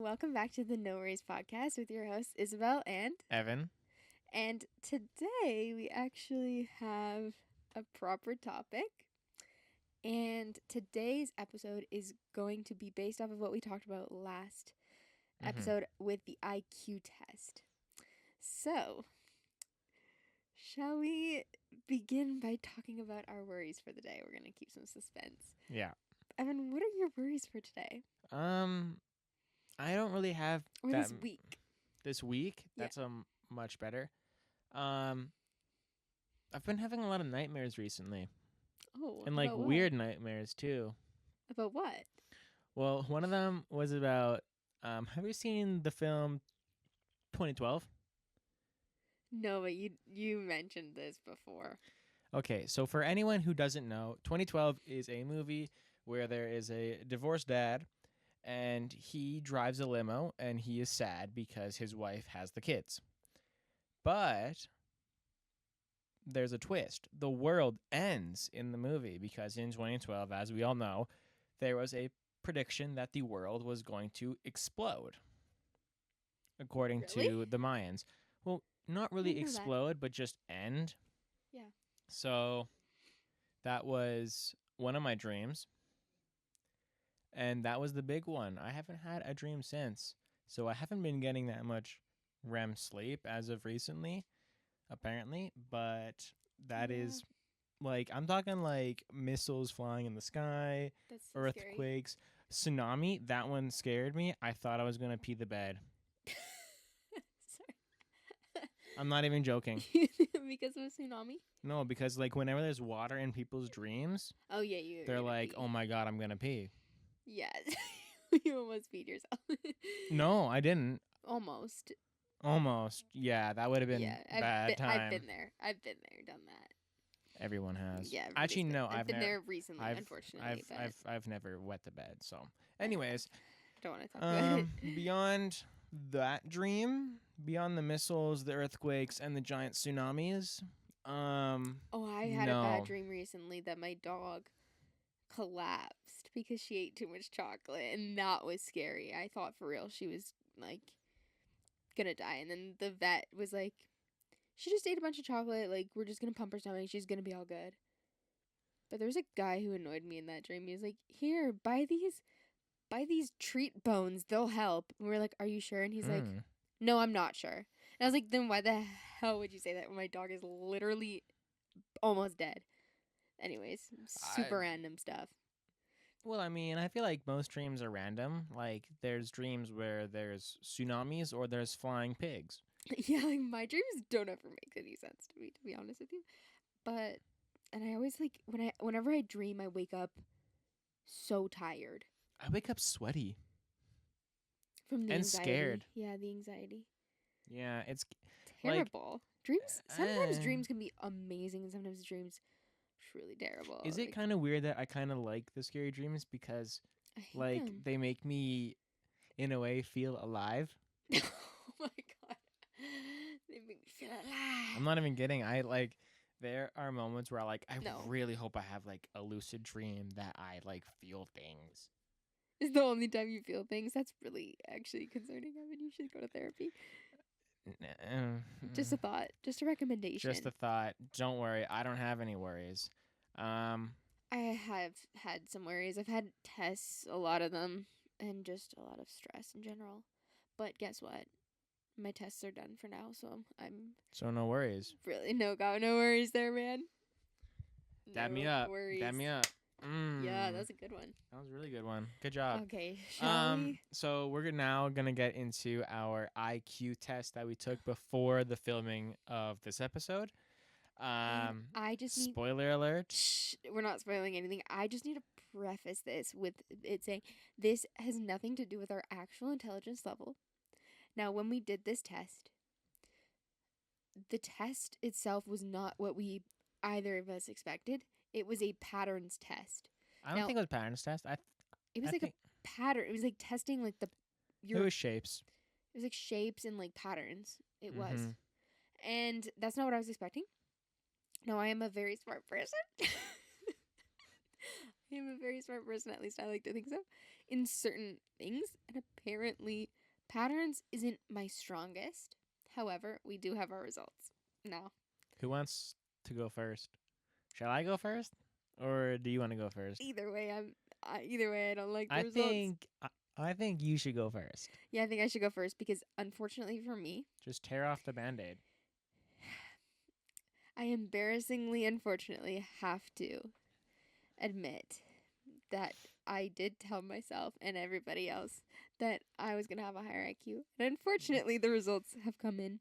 welcome back to the No Worries podcast with your hosts Isabel and Evan. And today we actually have a proper topic. And today's episode is going to be based off of what we talked about last episode with the IQ test. So, shall we begin by talking about our worries for the day? We're going to keep some suspense. Yeah. Evan, what are your worries for today? I don't really have Or that this week? This week? Yeah. That's much better. I've been having a lot of nightmares recently. Oh, And like about what? weird nightmares too. About what? Well, one of them was about have you seen the film 2012? No, but you mentioned this before. Okay, so for anyone who doesn't know, 2012 is a movie where there is a divorced dad and he drives a limo and he is sad because his wife has the kids. But there's a twist. The world ends in the movie because in 2012, as we all know, there was a prediction that the world was going to explode, according to the Mayans. Well, not really didn't know that. explode, but just end. Yeah. So that was one of my dreams. And that was the big one. I haven't had a dream since. So I haven't been getting that much REM sleep as of recently, apparently. But that is, like, I'm talking like missiles flying in the sky, That's so earthquakes, tsunami. That one scared me. I thought I was going to pee the bed. Sorry. I'm not even joking. Because of a tsunami? No, because like whenever there's water in people's dreams, Oh, yeah, they're like, oh my God, I'm going to pee. Yeah. You almost peed yourself. No, I didn't. Almost. Yeah, that would have been bad time. I've been there, done that. Everyone has. Yeah. Actually, no, I've been there recently, unfortunately. I've never wet the bed. So, anyways, I don't want to talk about it. Beyond that dream, beyond the missiles, the earthquakes, and the giant tsunamis. I had a bad dream recently that my dog collapsed because she ate too much chocolate, and that was scary. I thought for real she was like gonna die, and then the vet was like, she just ate a bunch of chocolate, like we're just gonna pump her stomach, she's gonna be all good. But there was a guy who annoyed me in that dream. He was like, here, buy these treat bones, they'll help. And we're like, are you sure? And he's like, no, I'm not sure. And I was like, then why the hell would you say that when my dog is literally almost dead? Anyways, super random stuff. Well, I mean, I feel like most dreams are random. Like, there's dreams where there's tsunamis or there's flying pigs. Yeah, like my dreams don't ever make any sense to me, to be honest with you. But, and I always like, whenever I dream, I wake up so tired. I wake up sweaty. From the anxiety. Scared. Yeah, the anxiety. Yeah, it's terrible. Like, dreams, sometimes dreams can be amazing and sometimes dreams really terrible. Is it kind of weird that I kind of like the scary dreams because like them. They make me in a way feel alive? Oh my God. They make me feel alive. I'm not even kidding. There are moments where I really hope I have like a lucid dream that I like feel things. It's the only time you feel things. That's really actually concerning, Evan. You should go to therapy. Just a thought. Just a recommendation. Just a thought. Don't worry. I don't have any worries. I have had some worries. I've had tests, a lot of them, and just a lot of stress in general. But guess what? My tests are done for now, so I'm... So no worries. Really? No worries there, man. Dab me up. Dab me up. Yeah, that's a good one. That was a really good one. Good job. Okay, shall we? So we're now going to get into our IQ test that we took before the filming of this episode. I just spoiler alert. Shh, we're not spoiling anything. I just need to preface this with it saying this has nothing to do with our actual intelligence level. Now, when we did this test, the test itself was not what we either of us expected. It was a patterns test. I don't think it was patterns test. It was a pattern. It was like testing like it was shapes. It was like shapes and like patterns. It was. And that's not what I was expecting. No, I am a very smart person. I am a very smart person. At least I like to think so. In certain things, and apparently, patterns isn't my strongest. However, we do have our results now. Who wants to go first? Shall I go first, or do you want to go first? Either way, either way, I don't like the I results. I think you should go first. Yeah, I think I should go first because, unfortunately for me, just tear off the Band-Aid. I embarrassingly, unfortunately, have to admit that I did tell myself and everybody else that I was gonna have a higher IQ, and unfortunately, the results have come in.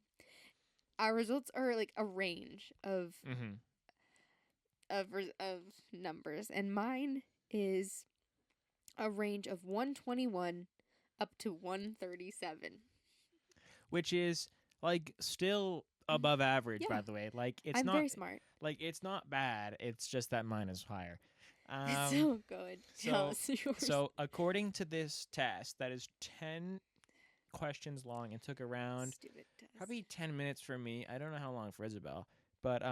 Our results are like a range of of numbers, and mine is a range of 121 up to 137, which is like still above average. Yeah. By the way, like I'm very smart. Like it's not bad. It's just that mine is higher. So good. Tell us yours. So according to this test, that is 10 questions long. It took around probably 10 minutes for me. I don't know how long for Isabel, but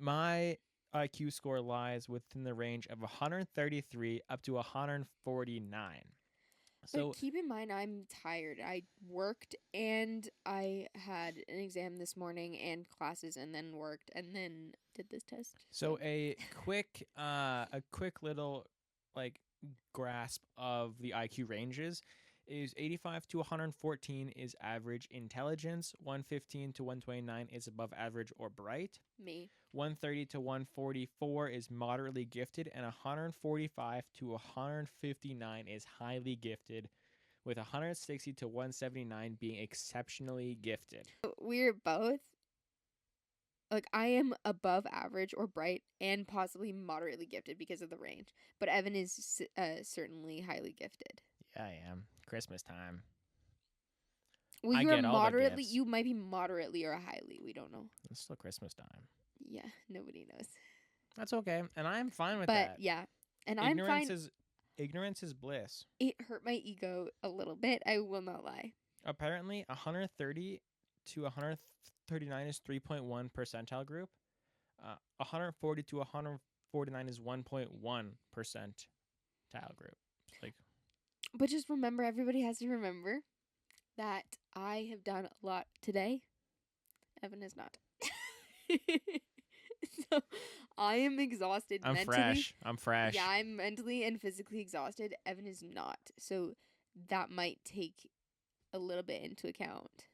my IQ score lies within the range of 133 up to 149. So but keep in mind, I'm tired. I worked and I had an exam this morning and classes, and then worked and then did this test. So a quick little like grasp of the IQ ranges is 85 to 114 is average intelligence, 115 to 129 is above average or bright. Me. 130 to 144 is moderately gifted, and 145 to 159 is highly gifted, with 160 to 179 being exceptionally gifted. We're both, like, I am above average or bright and possibly moderately gifted because of the range, but Evan is certainly highly gifted. Yeah, I am. Christmas time. Well, you are moderately. You might be moderately or highly. We don't know. It's still Christmas time. Yeah, nobody knows. That's okay, and I'm fine with that. But yeah, and ignorance I'm fine. Ignorance is bliss. It hurt my ego a little bit. I will not lie. Apparently, 130 to 139 is 3.1 percentile group. 140 to 149 is 1.1 percentile group. Like, but just remember, everybody has to remember that I have done a lot today. Evan has not. So I am exhausted mentally. I'm fresh. Yeah, I'm mentally and physically exhausted. Evan is not. So that might take a little bit into account.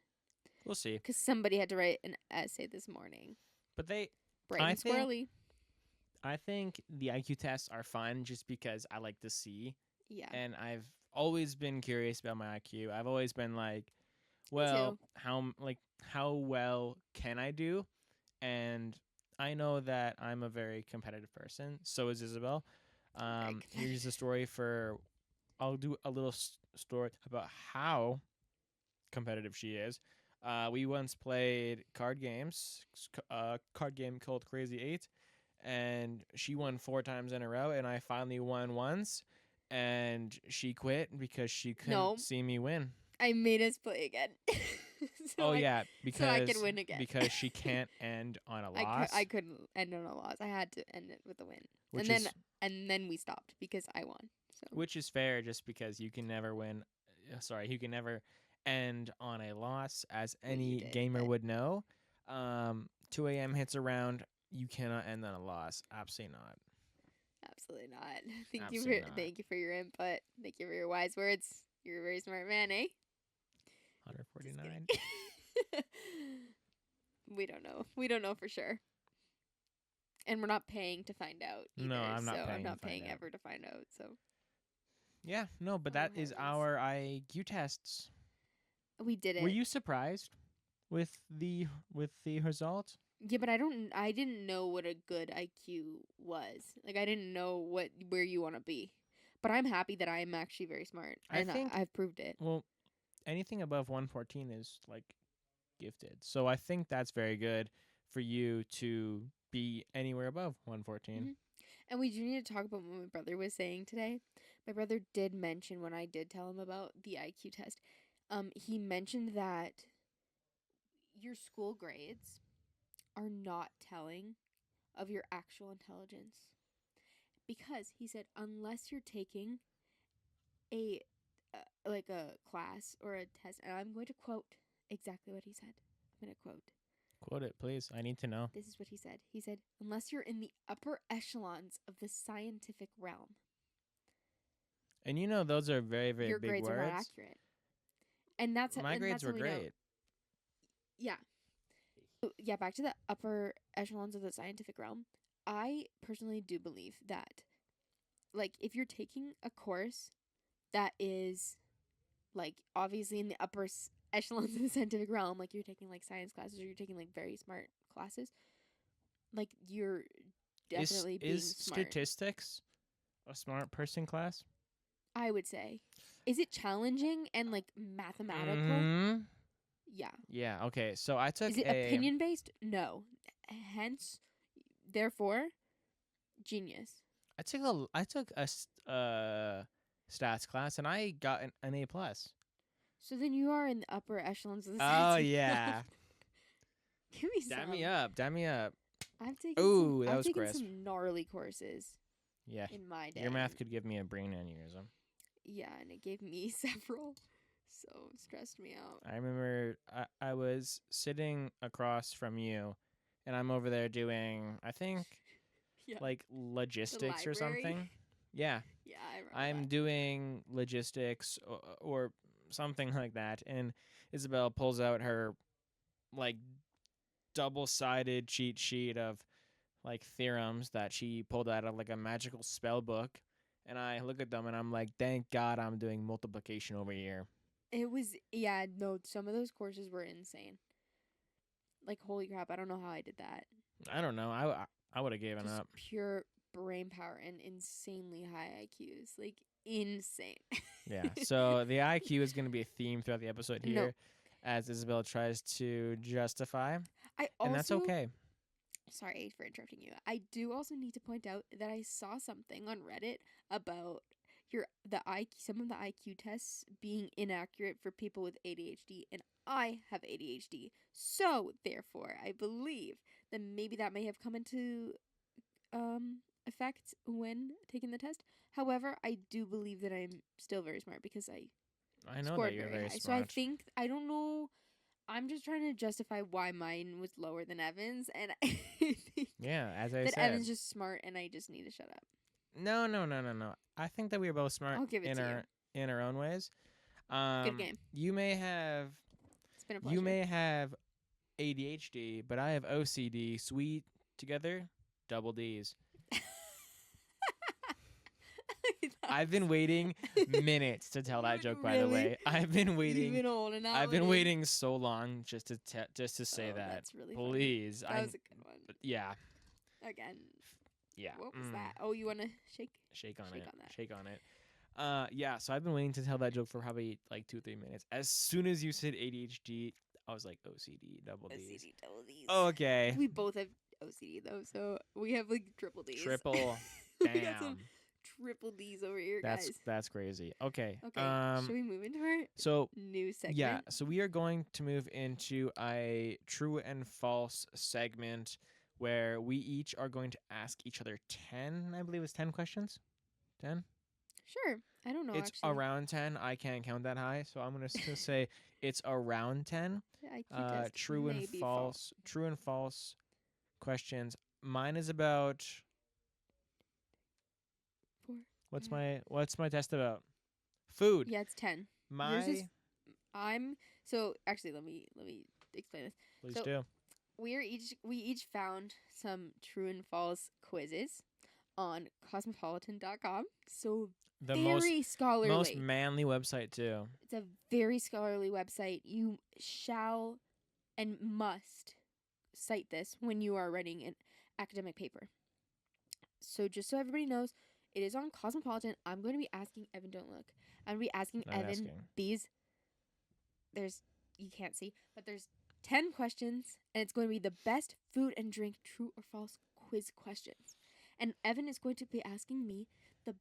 We'll see. Because somebody had to write an essay this morning. But they... Bright and squirrely. I think the IQ tests are fun just because I like to see. Yeah. And I've always been curious about my IQ. I've always been like, well, how well can I do? And I know that I'm a very competitive person. So is Isabel. Here's a story I'll do a little story about how competitive she is. We once played card games, a card game called Crazy 8, and she won 4 times in a row, and I finally won once, and she quit because she couldn't see me win. I made us play again. Because I could win again. Because she can't end on a loss. I couldn't end on a loss. I had to end it with a win. And then we stopped because I won. So. Which is fair, just because you can never win. You can never end on a loss, as any gamer would know. 2 a.m. hits around, you cannot end on a loss. Absolutely not. Absolutely not. Thank you for your input. Thank you for your wise words. You're a very smart man, eh? 149. We don't know. We don't know for sure. And we're not paying to find out either. No, I'm not paying. I'm not paying ever to find out. So. Yeah, no, but that is our IQ tests. We did it. Were you surprised with the results? Yeah, but I didn't know what a good IQ was. Like, I didn't know where you want to be. But I'm happy that I'm actually very smart. I think I've proved it. Well, anything above 114 is like gifted. So I think that's very good for you to be anywhere above 114. Mm-hmm. And we do need to talk about what my brother was saying today. My brother did mention, when I did tell him about the IQ test, he mentioned that your school grades are not telling of your actual intelligence. because he said unless you're taking a like a class or a test, and I'm going to quote exactly what he said. I'm going to quote. Quote it, please. I need to know. This is what he said. He said, unless you're in the upper echelons of the scientific realm. And you know those are very, very your big grades words. are not accurate. And that's my grades were great. Yeah. So, yeah, back to the upper echelons of the scientific realm. I personally do believe that, like, if you're taking a course that is, like, obviously in the upper echelons of the scientific realm, like you're taking like science classes or you're taking like very smart classes, like you're definitely being is smart. Statistics a smart person class? I would say. Is it challenging and like mathematical? Mm-hmm. Yeah. Yeah. Okay. So I took. Is it opinion based? No. Hence, therefore, genius. I took a stats class and I got an A plus. So then you are in the upper echelons of the Oh science. yeah. Give me some. Dab me up. I've taken some gnarly courses. Yeah. In my day. Your math could give me a brain aneurysm. Yeah, and it gave me several. So it stressed me out. I remember I was sitting across from you and I'm over there doing, I think, like logistics or something. Yeah. Yeah, I remember I'm that. doing logistics or something like that. And Isabel pulls out her like double-sided cheat sheet of like theorems that she pulled out of like a magical spell book. And I look at them and I'm like, thank God I'm doing multiplication over here. It was, yeah, no, some of those courses were insane. Like, holy crap, I don't know how I did that. I don't know. I would have given Just up. pure brain power and insanely high IQs. Like, insane. Yeah. So the IQ is going to be a theme throughout the episode here as Isabel tries to justify. And that's okay. Sorry for interrupting you. I do also need to point out that I saw something on Reddit about some of the IQ tests being inaccurate for people with ADHD, and I have ADHD. So, therefore, I believe that maybe that may have come into effect when taking the test. However, I do believe that I'm still very smart because I know scored that you're very high. smart. So I think, I don't know, I'm just trying to justify why mine was lower than Evan's, and I think as I said, Evan's just smart, and I just need to shut up. No. I think that we are both smart. I'll give it to in our own ways. Good game. You may have. It's been a pleasure. You may have ADHD, but I have OCD. Sweet together, double D's. I've been waiting minutes to tell that joke. By the way, I've been waiting. You've been holding out. I've been waiting so long just to say that. That's really please. Funny. That was a good one. Yeah. Again. Yeah. What was that? Oh, you want to shake? Shake on it. Yeah. So I've been waiting to tell that joke for probably like 2-3 minutes. As soon as you said ADHD, I was like OCD, double D's. OCD, double D's. Oh, okay. We both have OCD though, so we have like triple D's. Triple. We got some triple D's over here, guys. That's crazy. Okay. Should we move into our new segment? Yeah. So we are going to move into a true and false segment where we each are going to ask each other 10, I believe it's 10 questions. 10? Sure. I don't know. It's actually. Around 10. I can't count that high, so I'm going to say it's around 10. True and false. True and false questions. Mine is about 4. What's my test about? Food. Yeah, it's 10. Actually let me explain this. Please do. We each found some true and false quizzes on cosmopolitan.com. So very scholarly. Most manly website too. It's a very scholarly website. You shall and must cite this when you are writing an academic paper. So just so everybody knows, it is on Cosmopolitan. I'm going to be asking Evan, don't look. I'm going to be asking Evan these. You can't see, but there's 10 questions, and it's going to be the best food and drink true or false quiz questions. And Evan is going to be asking me the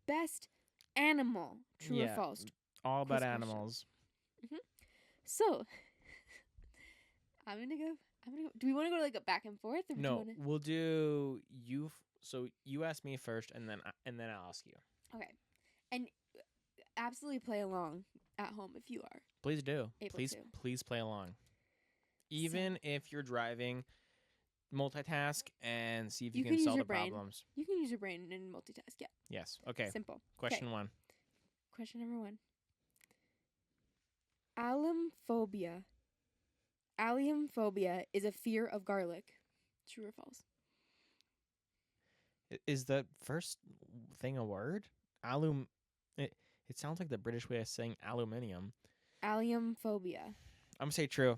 best animal true or false. All about animals. Mm-hmm. So, I'm gonna go. Do we want to go like a back and forth? Or no, we'll do you So you ask me first, and then I'll ask you. Okay. And absolutely play along at home if you are Please do. able Please to. please play along. Even if you're driving, multitask and see if you can use solve your the brain. problems. You can use your brain and multitask. Yeah. Yes. Okay. Simple. Question 1. Question number 1. Alumphobia. Alliumphobia is a fear of garlic. True or false? Is the first thing a word? Alum. It sounds like the British way of saying aluminium. Alliumphobia. I'm gonna say true.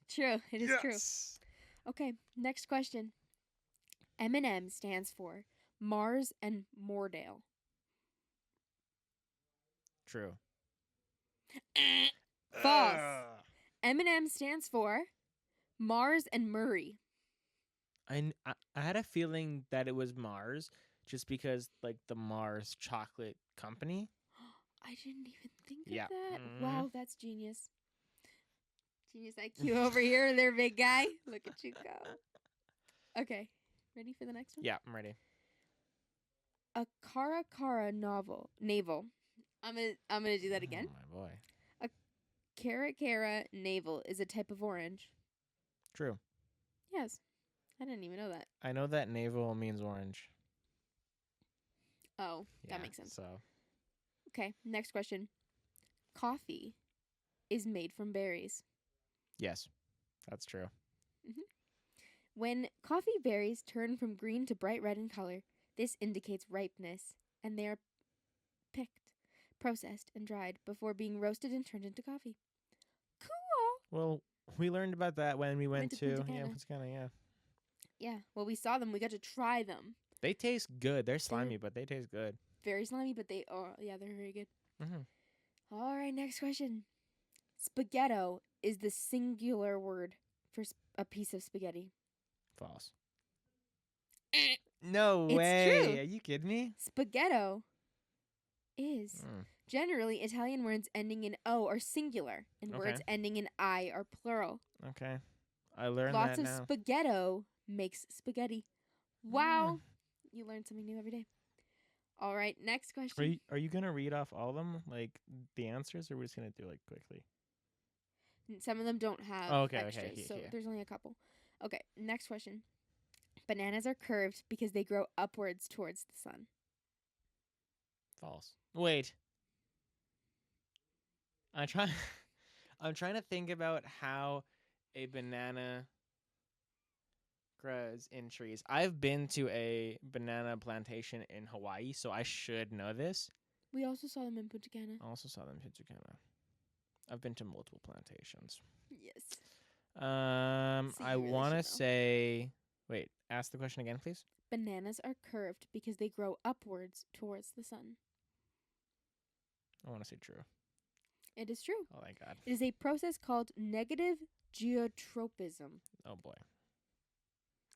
True. It is true. Yes. Okay. Next question. M&M stands for Mars and Moordale. True. False. M&M stands for Mars and Murray. I had a feeling that it was Mars, just because like the Mars chocolate company. I didn't even think Yeah. of that. Mhm. Wow, that's genius. Genius IQ over here, there, big guy. Look at you go. Okay, ready for the next one? Yeah, I'm ready. A Caracara navel. I'm gonna do that again. Oh my boy. A Caracara navel is a type of orange. True. Yes, I didn't even know that. I know that navel means orange. Oh, Yeah, that makes sense. So Okay, next question. Coffee is made from berries. yes, that's true. When coffee berries turn from green to bright red in color, this indicates ripeness, and they are picked, processed, and dried before being roasted and turned into coffee. Cool. Well, we learned about that when we went to Punta Cana. Punta Cana, yeah. Yeah, well, we saw them. We got to try them. They taste good. They're slimy, but they taste good. Very slimy, but they're very good. All right, next question. Spaghetto is the singular word for a piece of spaghetti. False. No It's way. true. Are you kidding me? Spaghetto is generally Italian words ending in O are singular, and words ending in I are plural. Okay. I learned Lots that of now. spaghetto makes spaghetti. Wow. You learn something new every day. All right, next question. Are you going to read off all of them, like the answers, or are we just going to do like quickly? Some of them don't have extras, so there's only a couple. Okay, next question. Bananas are curved because they grow upwards towards the sun. False. Wait. I'm trying to think about how a banana grows in trees. I've been to a banana plantation in Hawaii, so I should know this. We also saw them in Punta Cana. I also saw them in Punta Cana. I've been to multiple plantations. Yes. I want to say... Wait, ask the question again, please. Bananas are curved because they grow upwards towards the sun. I want to say true. It is true. Oh, my God. It is a process called negative geotropism. Oh, boy.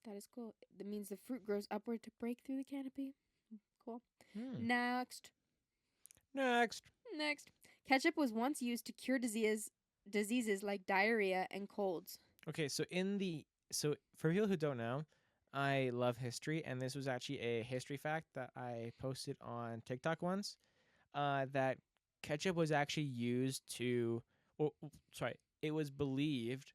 That is cool. That means the fruit grows upward to break through the canopy. Cool. Next. Ketchup was once used to cure diseases like diarrhea and colds. Okay, so for people who don't know, I love history, and this was actually a history fact that I posted on TikTok once. That ketchup was actually used it was believed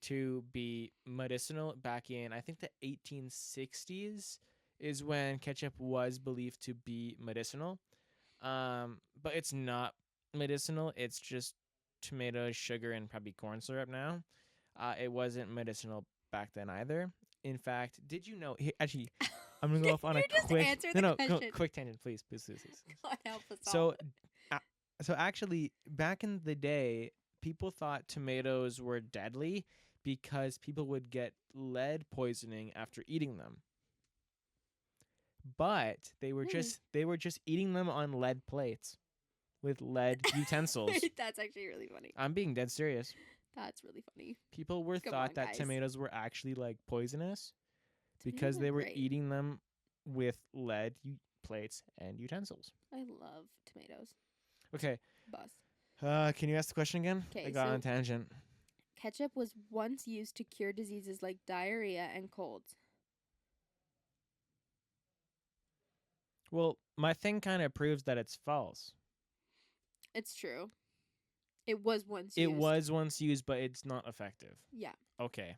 to be medicinal back in, I think, the 1860s is when ketchup was believed to be medicinal. But it's not medicinal. It's just tomatoes, sugar, and probably corn syrup now. It wasn't medicinal back then either. In fact, did you know? Actually, I'm gonna go off on a quick. Quick tangent, please. God help us all. So actually, back in the day, people thought tomatoes were deadly because people would get lead poisoning after eating them. But they were just eating them on lead plates with lead utensils. That's actually really funny. I'm being dead serious. That's really funny. People thought that tomatoes were actually like poisonous because they were eating them with lead plates and utensils. I love tomatoes. Okay. Bus. Can you ask the question again? I got on a tangent. Ketchup was once used to cure diseases like diarrhea and colds. Well, my thing kind of proves that it's false. It's true. It was once It used. was once used, but it's not effective. Yeah. Okay.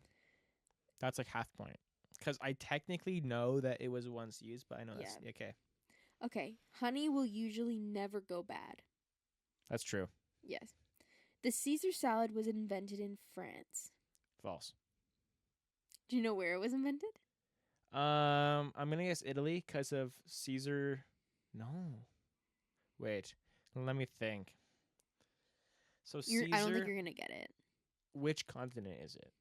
That's like half point. Because I technically know that it was once used, but I know that's okay. Okay. Honey will usually never go bad. That's true. Yes. The Caesar salad was invented in France. False. Do you know where it was invented? I'm gonna guess Italy because of Caesar. No. Wait. Let me think. So Caesar. I don't think you're gonna get it. Which continent is it?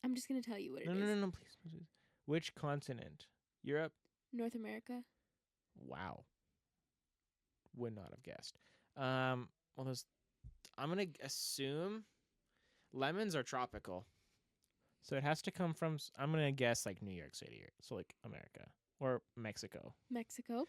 I'm just gonna tell you what it is. No, please. Which continent? Europe? North America? Wow. Would not have guessed. Well, I'm gonna assume lemons are tropical, so it has to come from. I'm gonna guess like New York City, so like America or Mexico. Mexico?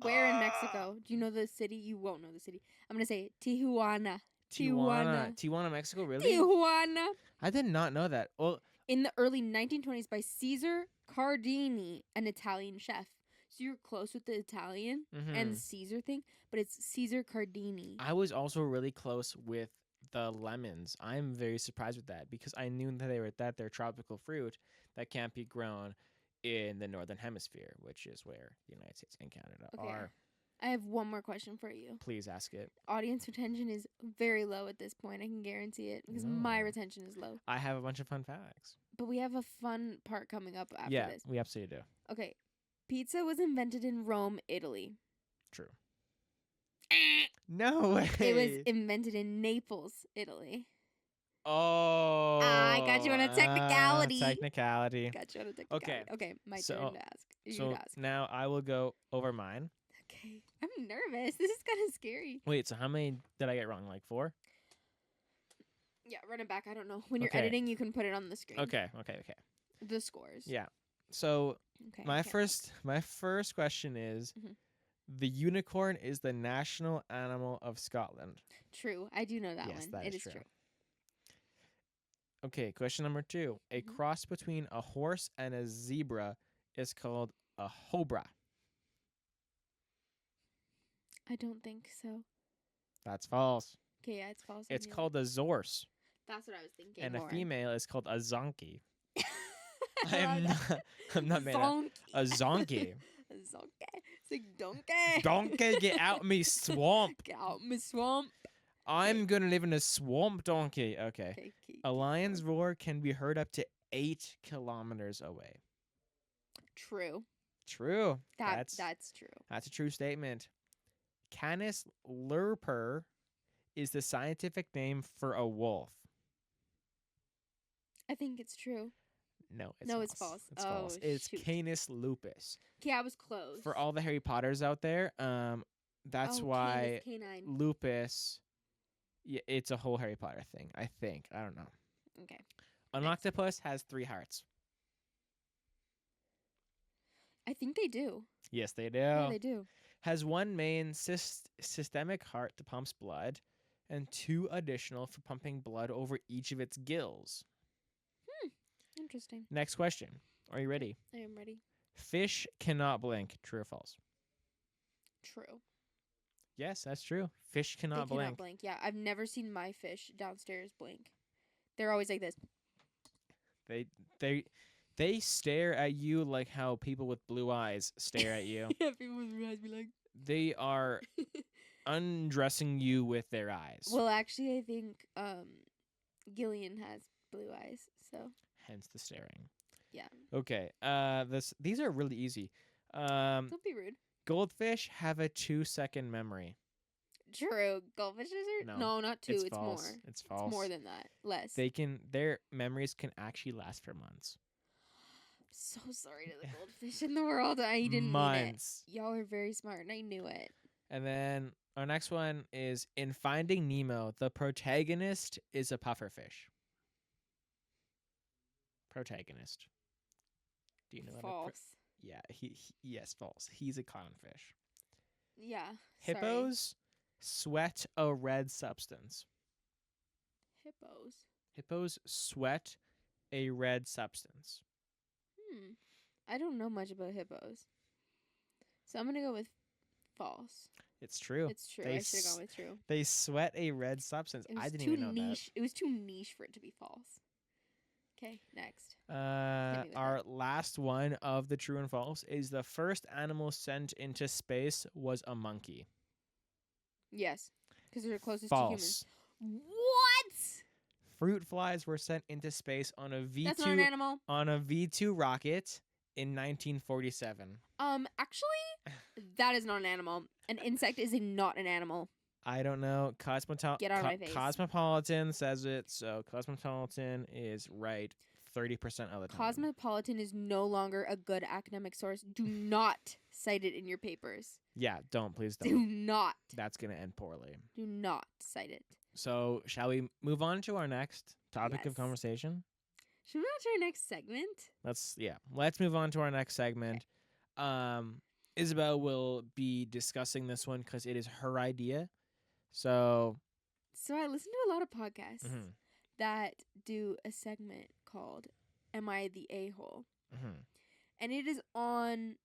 Where in Mexico? Do you know the city? You won't know the city. I'm gonna say Tijuana. Tijuana, Mexico, really? Tijuana. I did not know that. Well, in the early 1920s by Caesar Cardini, an Italian chef. So you're close with the Italian and Caesar thing, but it's Caesar Cardini. I was also really close with the lemons. I'm very surprised with that because I knew that they're tropical fruit that can't be grown in the northern hemisphere, which is where the United States and Canada are. I have one more question for you. Please ask it. Audience retention is very low at this point. I can guarantee it because my retention is low. I have a bunch of fun facts. But we have a fun part coming up after this. Yeah, we absolutely do. Okay. Pizza was invented in Rome, Italy. True. No way. It was invented in Naples, Italy. Oh. I got you on a technicality. Technicality. Got you on a technicality. Okay, my turn to ask. So now I will go over mine. Okay. I'm nervous. This is kind of scary. Wait, so how many did I get wrong? Like 4? Yeah, run it back. I don't know. When you're editing, you can put it on the screen. Okay. The scores. Yeah. So my first question is the unicorn is the national animal of Scotland. True. I do know that one. That it is true. Okay, question number 2. A cross between a horse and a zebra is called a hobra. I don't think so. That's false. Okay, yeah, it's false. It's called a zorse. That's what I was thinking. And a female is called a zonkey. I'm not mad at a zonkey. A zonkey. It's like donkey. Donkey, get out me swamp. Get out me swamp. I'm gonna live in a swamp, donkey. Okay. A lion's roar can be heard up to 8 kilometers away. True. That's true. That's a true statement. Canis lupus is the scientific name for a wolf. I think it's true. No, it's false. It's false. It's Canis lupus. Okay, I was close. For all the Harry Potters out there, that's why lupus. Yeah, it's a whole Harry Potter thing. I think. I don't know. Okay. An octopus has 3 hearts. I think they do. Yes, they do. Yeah, they do. Has 1 main systemic heart that pumps blood, and 2 additional for pumping blood over each of its gills. Interesting. Next question. Are you ready? I am ready. Fish cannot blink. True or false? True. Yes, that's true. Fish cannot blink. Cannot blink. Yeah, I've never seen my fish downstairs blink. They're always like this. They stare at you like how people with blue eyes stare at you. Yeah, people with blue eyes be like. They are undressing you with their eyes. Well, actually, I think Gillian has blue eyes, so. Hence the staring. Yeah. Okay. These are really easy. Don't be rude. Goldfish have a 2-second memory. True. Goldfishes are no, not 2. It's false. More. It's false. It's more than that. Less. Their memories can actually last for months. So sorry to the goldfish in the world. I didn't mean it. Y'all are very smart, and I knew it. And then our next one is in Finding Nemo, the protagonist is a pufferfish. Protagonist. Do you know false? Yes, false. He's a clownfish. Yeah. Hippos sweat a red substance. Hippos sweat a red substance. I don't know much about hippos. So I'm gonna go with false. It's true. It's true. I should have gone with true. They sweat a red substance. It was I didn't too even know niche. It was too niche for it to be false. Okay, next. that. Hit me with Our it. last one of the true and false is the first animal sent into space was a monkey. Yes, because they're closest to humans. False. What? Fruit flies were sent into space on a That's not an V2 animal. rocket in 1947. Actually, that is not an animal. An insect is not an animal. I don't know. Get out of my face. Cosmopolitan says it, so Cosmopolitan is right 30% of the time. Cosmopolitan is no longer a good academic source. Do not cite it in your papers. Yeah, please don't. Do not. That's going to end poorly. Do not cite it. So, shall we move on to our next topic of Yes. conversation? Should we go to our next segment? Let's move on to our next segment. Isabel will be discussing this one because it is her idea. So I listen to a lot of podcasts that do a segment called "Am I the A-hole?" And it is on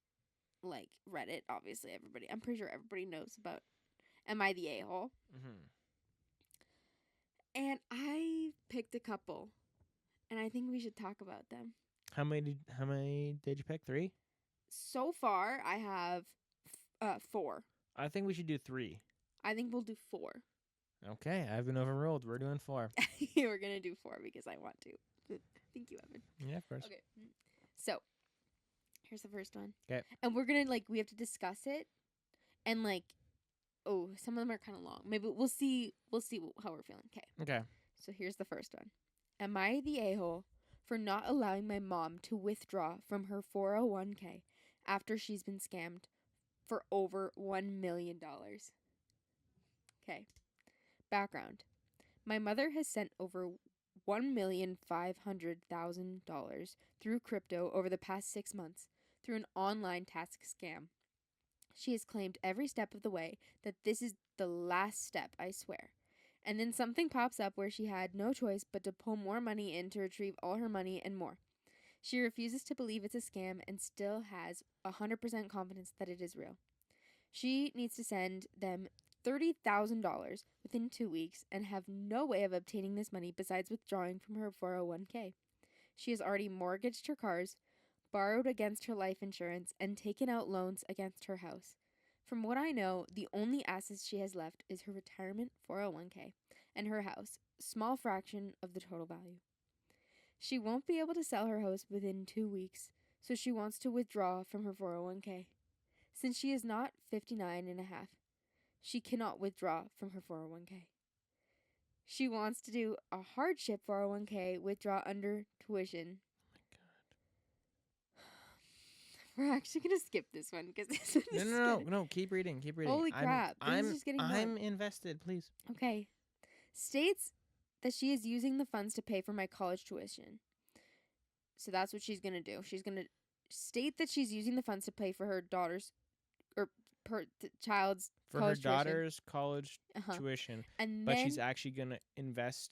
like Reddit. Obviously, I'm pretty sure everybody knows about "Am I the A-hole?" And I picked a couple, and I think we should talk about them. How many did you pick? 3? So far, I have 4. I think we should do 3. I think we'll do 4. Okay, I've been overruled. We're doing 4. We're gonna do 4 because I want to. Thank you, Evan. Yeah, of course. Okay, so here's the first one. Okay. And we're gonna we have to discuss it, and some of them are kind of long. Maybe we'll see how we're feeling. Okay. So here's the first one. Am I the a-hole for not allowing my mom to withdraw from her 401k after she's been scammed for over $1 million? Okay. Background. My mother has sent over $1,500,000 through crypto over the past 6 months through an online task scam. She has claimed every step of the way that this is the last step, I swear. And then something pops up where she had no choice but to pull more money in to retrieve all her money and more. She refuses to believe it's a scam and still has 100% confidence that it is real. She needs to send them $30,000 within 2 weeks and have no way of obtaining this money besides withdrawing from her 401k. She has already mortgaged her cars, borrowed against her life insurance, and taken out loans against her house. From what I know, the only assets she has left is her retirement 401k and her house, small fraction of the total value. She won't be able to sell her house within 2 weeks, so she wants to withdraw from her 401k. Since she is not 59 and a half, she cannot withdraw from her 401k. She wants to do a hardship 401k withdraw under tuition. We're actually going to skip this one because this one is No, keep reading. Holy crap. This is just getting I'm more. invested, please. Okay. States that she is using the funds to pay for my college tuition. So that's what she's going to do. She's going to state that she's using the funds to pay for her daughter's or child's for college her daughter's college tuition. And but then, she's actually going to invest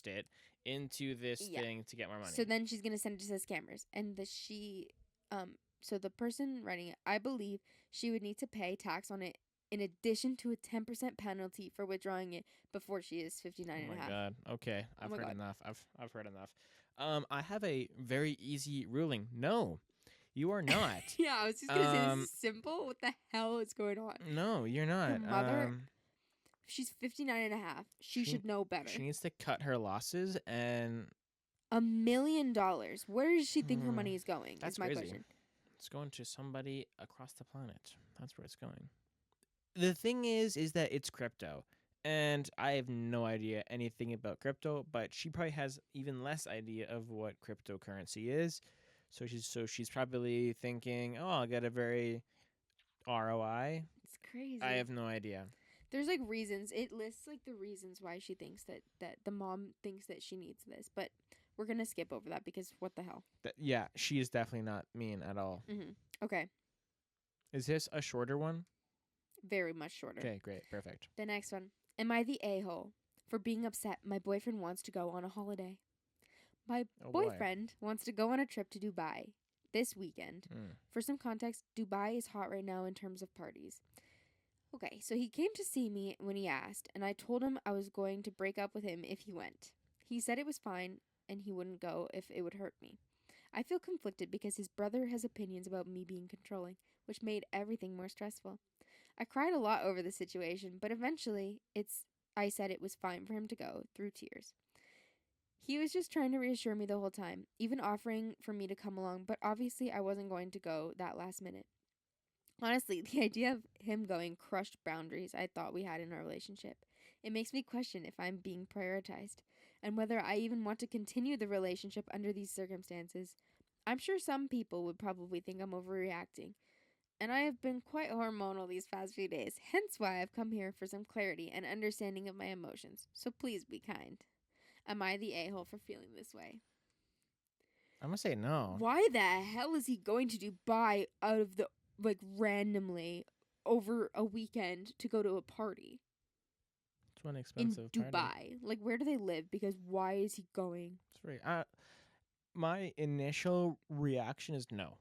it into this thing to get more money. So then she's going to send it to the scammers. And so the person writing it, I believe she would need to pay tax on it in addition to a 10% penalty for withdrawing it before she is 59 and a half. Oh my god. Okay. I've heard enough. I've heard enough. I have a very easy ruling. No. You are not. Yeah, I was just going to say this is simple. What the hell is going on? No, you're not. Her mother, she's 59 and a half. She should know better. She needs to cut her losses and $1 million. Where does she think her money is going? That's my crazy. question. It's going to somebody across the planet. That's where it's going. The thing is that it's crypto. And I have no idea anything about crypto, but she probably has even less idea of what cryptocurrency is. So she's probably thinking, oh, I'll get a very ROI. It's crazy. I have no idea. There's reasons. It lists the reasons why she thinks that the mom thinks that she needs this, but we're gonna skip over that because what the hell? Yeah, she is definitely not mean at all. Okay. Is this a shorter one? Very much shorter. Okay, great, perfect. The next one. Am I the a-hole for being upset my boyfriend wants to go on a holiday? My boyfriend wants to go on a trip to Dubai. this weekend. For some context, Dubai is hot right now in terms of parties. Okay, so he came to see me when he asked, and I told him I was going to break up with him if he went. He said it was fine and he wouldn't go if it would hurt me. I feel conflicted because his brother has opinions about me being controlling, which made everything more stressful. I cried a lot over the situation, but eventually I said it was fine for him to go through tears. He was just trying to reassure me the whole time, even offering for me to come along, but obviously I wasn't going to go that last minute. Honestly, the idea of him going crushed boundaries I thought we had in our relationship. It makes me question if I'm being prioritized and whether I even want to continue the relationship under these circumstances. I'm sure some people would probably think I'm overreacting, and I have been quite hormonal these past few days, hence why I've come here for some clarity and understanding of my emotions. So please be kind. Am I the a-hole for feeling this way? I'm gonna say no. Why the hell is he going to Dubai out of the, like, randomly over a weekend to go to a party? It's one In expensive Dubai. party. Like, where do they live? Because why is he going? It's very. My initial reaction is no.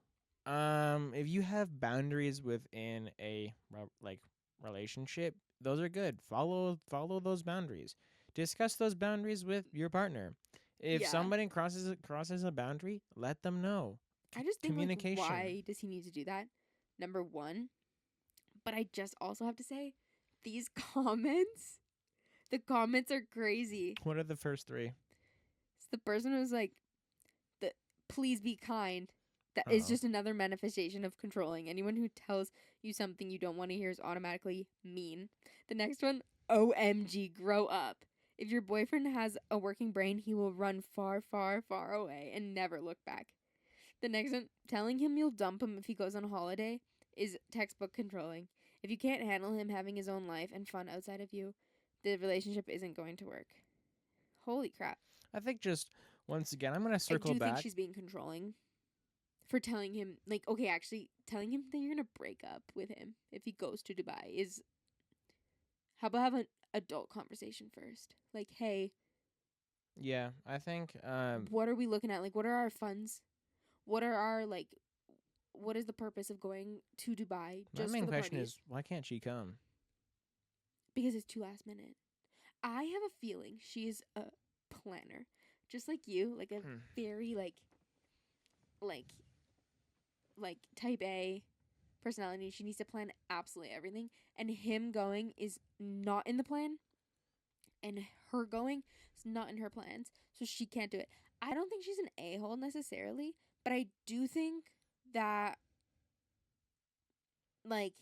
If you have boundaries within a relationship, those are good. Follow those boundaries. Discuss those boundaries with your partner. If Yeah. somebody crosses a boundary, let them know. I just think, like, Communication. why does he need to do that? Number one. But I just also have to say, these comments, the comments are crazy. What are the first three? It's the person who's like, please be kind. That is just another manifestation of controlling. Anyone who tells you something you don't want to hear is automatically mean. The next one, OMG, grow up. If your boyfriend has a working brain, he will run far, far, far away and never look back. The next one, telling him you'll dump him if he goes on holiday is textbook controlling. If you can't handle him having his own life and fun outside of you, the relationship isn't going to work. Holy crap. I think just once again, I'm gonna circle back. I do think she's being controlling for telling him, like, okay, actually telling him that you're gonna break up with him if he goes to Dubai is. How about have an adult conversation first? Like, hey. Yeah, I think. What are we looking at? Like, what are our funds? What are our, like, what is the purpose of going to Dubai just my main for the question parties? is, why can't she come? Because it's too last minute. I have a feeling she is a planner, just like you, like a very like type A personality. She needs to plan absolutely everything, and him going is not in the plan, and her going is not in her plans, so she can't do it. I don't think she's an a-hole necessarily, but I do think that, like,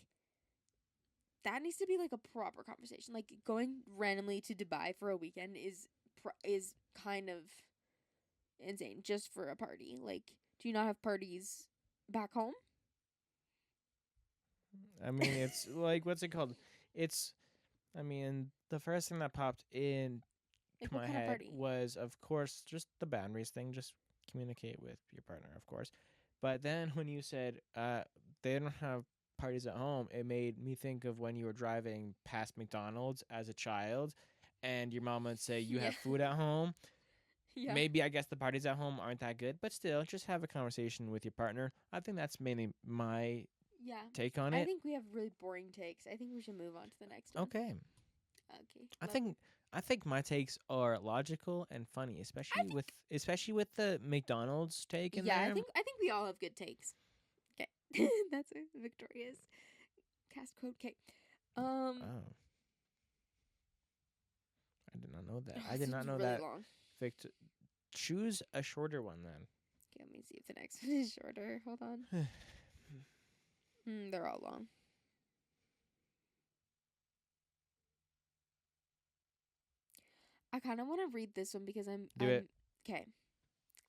that needs to be like a proper conversation. Like, going randomly to Dubai for a weekend is kind of insane just for a party. Like, do you not have parties back home? I mean, it's like, what's it called? It's, I mean, the first thing that popped in Like, to what my kind of head party? was, of course, just the boundaries thing. Just communicate with your partner, of course. But then when you said they don't have parties at home, it made me think of when you were driving past McDonald's as a child, and your mom would say you have food at home. Yeah. Maybe I guess the parties at home aren't that good, but still, just have a conversation with your partner. I think that's mainly my take on it. I think we have really boring takes. I think we should move on to the next one. Okay. Okay. I think my takes are logical and funny, especially with the McDonald's take in there. I think we all have good takes. Okay. That's Victoria's cast quote. Okay. Oh. I did not know that. I did not know really that. Long. Choose a shorter one then. Okay, let me see if the next one is shorter. Hold on. They're all long. I kind of want to read this one because I'm it. Okay.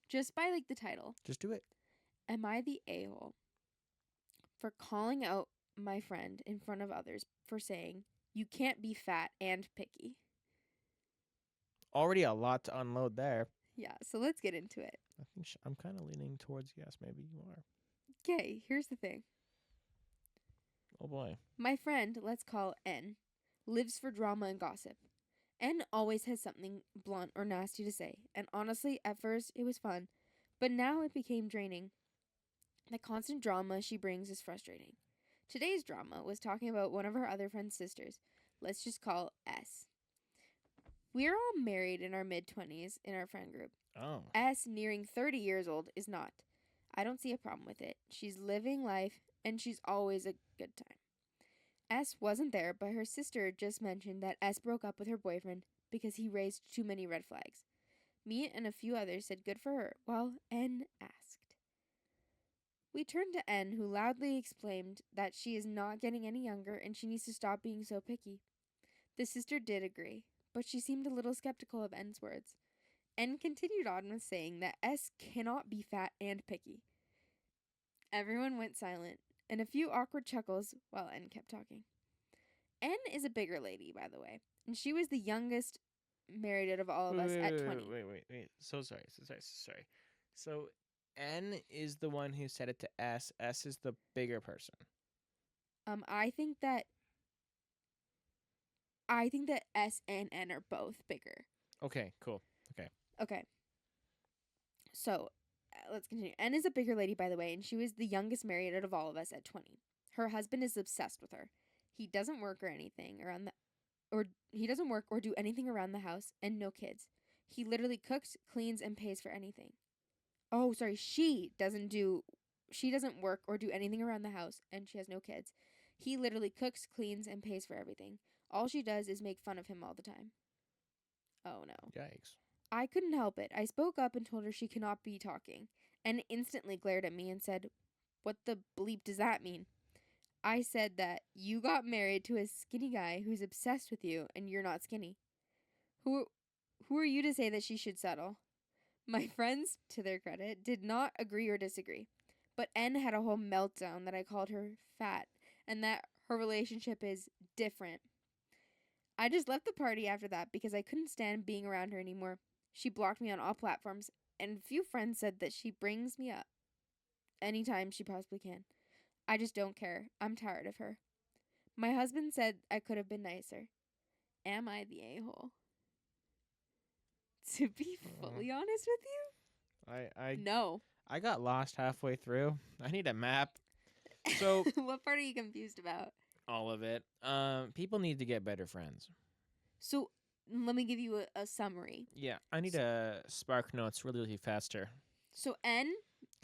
Just by, like, the title. Just do it. Am I the a-hole for calling out my friend in front of others for saying you can't be fat and picky? Already a lot to unload there. Yeah, so let's get into it. I think I'm kind of leaning towards yes, maybe you are. Okay, here's the thing. Oh boy. My friend, let's call N, lives for drama and gossip. N always has something blunt or nasty to say, and honestly, at first it was fun, but now it became draining. The constant drama she brings is frustrating. Today's drama was talking about one of her other friend's sisters. Let's just call S. We're all married in our mid-20s in our friend group. Oh. S, nearing 30 years old, is not. I don't see a problem with it. She's living life, and she's always a good time. S wasn't there, but her sister just mentioned that S broke up with her boyfriend because he raised too many red flags. Me and a few others said good for her, while N asked. We turned to N, who loudly exclaimed that she is not getting any younger and she needs to stop being so picky. The sister did agree, but she seemed a little skeptical of N's words. N continued on with saying that S cannot be fat and picky. Everyone went silent, and a few awkward chuckles while N kept talking. N is a bigger lady, by the way, and she was the youngest married out of all of us at 20. Wait. So sorry. So N is the one who said it to S. S is the bigger person. I think that S and N are both bigger. Okay, cool. Okay. So, let's continue. N is a bigger lady, by the way, and she was the youngest married out of all of us at 20. Her husband is obsessed with her. He doesn't work or anything he doesn't work or do anything around the house, and no kids. He literally cooks, cleans, and pays for anything. Oh, sorry, she doesn't work or do anything around the house, and she has no kids. He literally cooks, cleans, and pays for everything. All she does is make fun of him all the time. Oh no. Yikes. I couldn't help it. I spoke up and told her she cannot be talking, and instantly glared at me and said, "What the bleep does that mean?" I said that you got married to a skinny guy who's obsessed with you and you're not skinny. Who are you to say that she should settle? My friends, to their credit, did not agree or disagree. But N had a whole meltdown that I called her fat and that her relationship is different. I just left the party after that because I couldn't stand being around her anymore. She blocked me on all platforms, and a few friends said that she brings me up anytime she possibly can. I just don't care. I'm tired of her. My husband said I could have been nicer. Am I the a-hole? To be fully honest with you? No. I got lost halfway through. I need a map. So what part are you confused about? All of it. People need to get better friends. So let me give you a summary. Yeah, I need a spark notes really faster. So N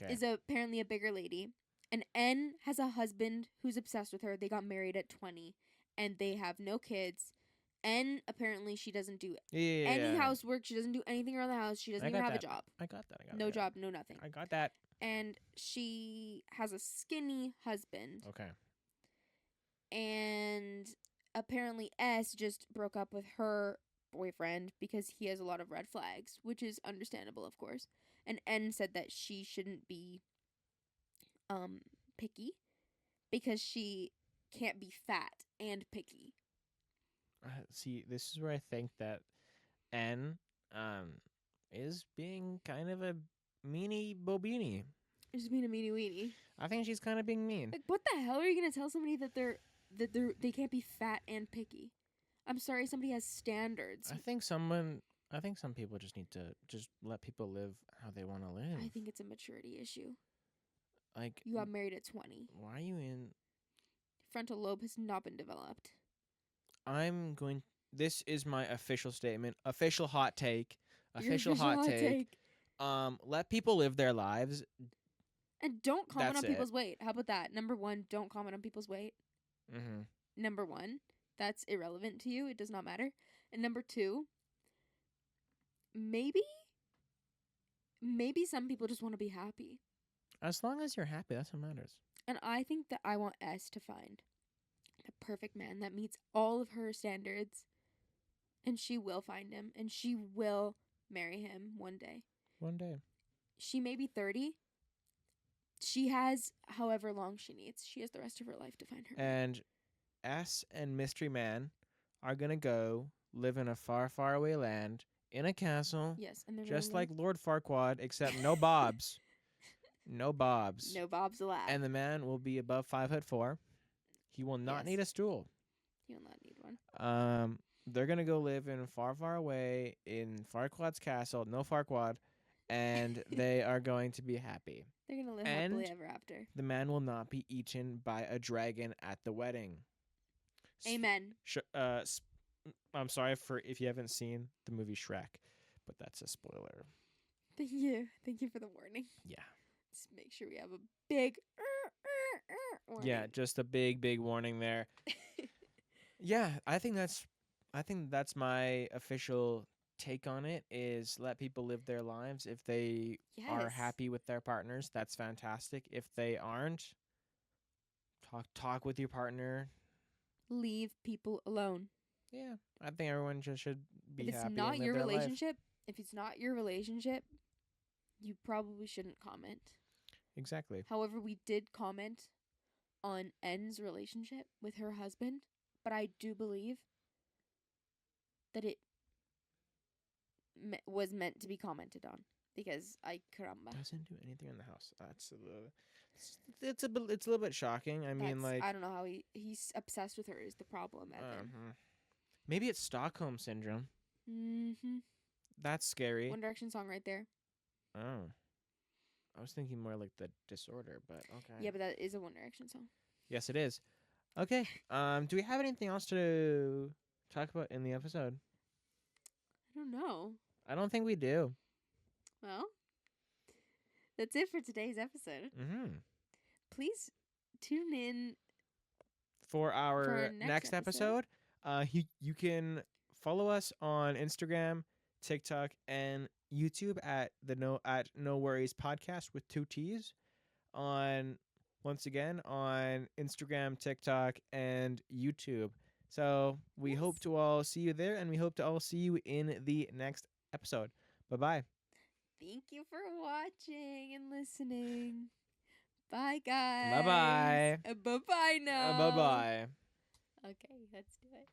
is apparently a bigger lady, and N has a husband who's obsessed with her. They got married at 20, and they have no kids. N, apparently, she doesn't do any housework. She doesn't do anything around the house. She doesn't even have a job. I got that. No job, no nothing. I got that. And she has a skinny husband. Okay. And apparently S just broke up with her boyfriend because he has a lot of red flags, which is understandable, of course. And N said that she shouldn't be picky because she can't be fat and picky. See, this is where I think that N is being kind of a meanie bobini. Just being a meanie weenie. I think she's kind of being mean. Like, what the hell are you gonna tell somebody that they can't be fat and picky? I'm sorry, somebody has standards. I think some people just need to just let people live how they want to live. I think it's a maturity issue. Like, you got married at 20. Why are you in? Frontal lobe has not been developed. This is my official statement. Official hot take. Official hot take. Let people live their lives. And don't comment on people's weight. How about that? Number 1, don't comment on people's weight. Mm-hmm. Number 1, that's irrelevant to you. It does not matter. And number 2, maybe some people just want to be happy. As long as you're happy, that's what matters. And I think that I want S to find the perfect man that meets all of her standards. And she will find him. And she will marry him one day. One day. She may be 30. She has however long she needs. She has the rest of her life to find her. And S and Mystery Man are going to go live in a far, far away land in a castle. Yes. And they're just like Lord Farquaad, except no bobs. No bobs. No bobs allowed. And the man will be above 5'4". He will not need a stool. He will not need one. They're going to go live in far, far away in Farquaad's castle. No Farquaad. And they are going to be happy. They're gonna live And happily ever after. the man will not be eaten by a dragon at the wedding. Amen. I'm sorry for if you haven't seen the movie Shrek, but that's a spoiler. Thank you. Thank you for the warning. Yeah. Just make sure we have a big warning. Yeah, just a big warning there. Yeah, I think that's my official take on it, is let people live their lives. If they are happy with their partners, that's fantastic. If they aren't, talk with your partner. Leave people alone. Yeah, I think everyone just should be happy. If it's not your relationship, you probably shouldn't comment. Exactly. However, we did comment on N's relationship with her husband, but I do believe that it was meant to be commented on, because caramba. Doesn't do anything in the house. It's a little bit shocking. I mean, like, I don't know how he's obsessed with her is the problem, Evan. Maybe it's Stockholm syndrome. Mm-hmm. That's scary. One Direction song right there. Oh. I was thinking more like the disorder, but okay. Yeah, but that is a One Direction song. Yes, it is. Okay. Do we have anything else to talk about in the episode? I don't know. I don't think we do. Well, that's it for today's episode. Mm-hmm. Please tune in for our next episode. You can follow us on Instagram, TikTok, and YouTube at No Worries Podcast with 2 T's. Once again on Instagram, TikTok, and YouTube. So we hope to all see you there, and we hope to all see you in the next episode. Bye-bye. Thank you for watching and listening. Bye, guys. Bye-bye. Bye-bye now. Bye-bye. Okay, let's do it.